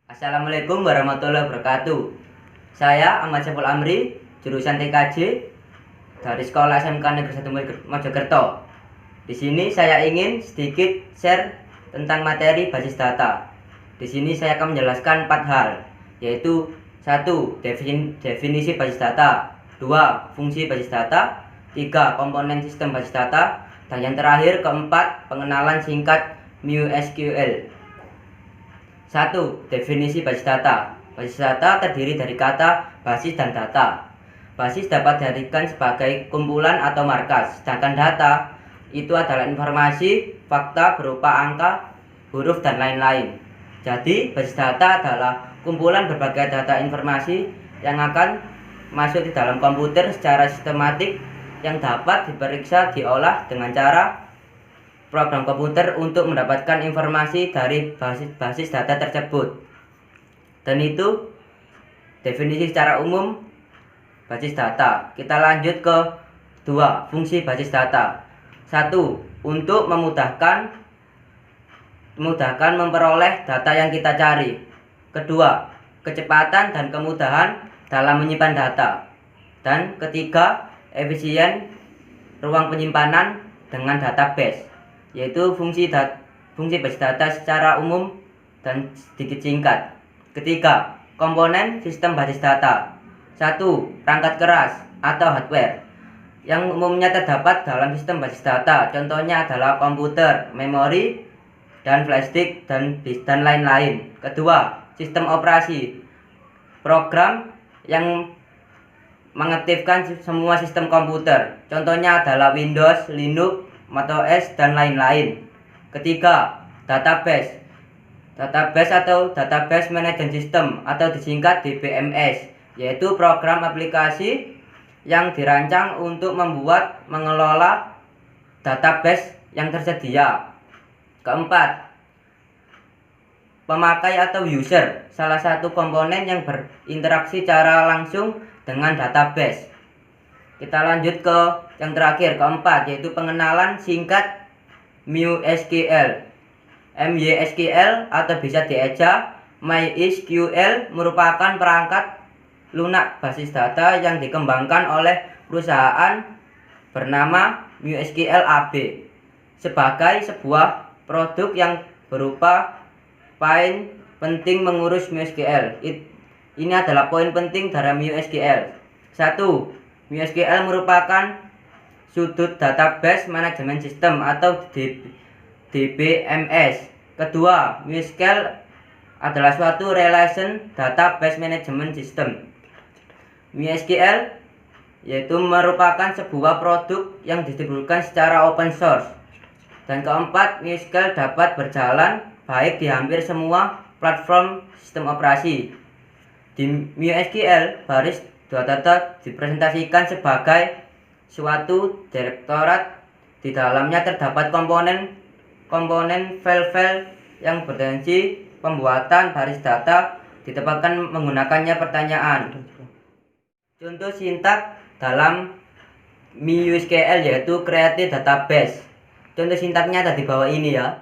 Assalamualaikum warahmatullahi wabarakatuh. Saya Ahmad Saiful Amri, jurusan TKJ dari Sekolah SMK Negeri 1 Mojokerto. Di sini saya ingin sedikit share tentang materi basis data. Di sini saya akan menjelaskan 4 hal, yaitu 1. Definisi basis data, 2. Fungsi basis data, 3. Komponen sistem basis data, dan yang terakhir keempat, pengenalan singkat MySQL. 1. Definisi basis data. Basis data terdiri dari kata basis dan data. Basis dapat diartikan sebagai kumpulan atau markas, sedangkan data itu adalah informasi, fakta berupa angka, huruf, dan lain-lain. Jadi, basis data adalah kumpulan berbagai data informasi yang akan masuk di dalam komputer secara sistematik yang dapat diperiksa, diolah dengan cara program komputer untuk mendapatkan informasi dari basis data tersebut. Dan itu definisi secara umum basis data. Kita lanjut ke 2. Fungsi basis data. 1. Untuk memudahkan memperoleh data yang kita cari. Kedua, kecepatan dan kemudahan dalam menyimpan data. Dan ketiga, efisien ruang penyimpanan dengan database, yaitu fungsi basis data secara umum dan sedikit singkat. Ketiga, komponen sistem basis data. 1. Perangkat keras atau hardware yang umumnya terdapat dalam sistem basis data. Contohnya adalah komputer, memori, dan flash disk, dan lain-lain. Kedua, sistem operasi, program yang mengaktifkan semua sistem komputer. Contohnya adalah Windows, Linux, macOS, dan lain-lain. Ketiga, database atau database management system atau disingkat DBMS, yaitu program aplikasi yang dirancang untuk mengelola database yang tersedia. Keempat, pemakai atau user, salah satu komponen yang berinteraksi secara langsung dengan database. Kita lanjut ke yang terakhir, keempat, yaitu pengenalan singkat MySQL. MySQL atau bisa dieja MySQL merupakan perangkat lunak basis data yang dikembangkan oleh perusahaan bernama MySQL AB sebagai sebuah produk yang berupa poin penting mengurus MySQL. Ini adalah poin penting dari MySQL. 1. MySQL merupakan sudut database management system atau DBMS. Kedua, MySQL adalah suatu relation database management system. MySQL yaitu merupakan sebuah produk yang didistribusikan secara open source. Dan keempat, MySQL dapat berjalan baik di hampir semua platform sistem operasi. Di MySQL, baris data dipresentasikan sebagai suatu direktorat. Di dalamnya terdapat komponen file-file yang bertensi pembuatan baris data ditempatkan menggunakannya pertanyaan. Contoh sintaks dalam MySQL yaitu create database. Contoh sintaknya ada di bawah ini ya.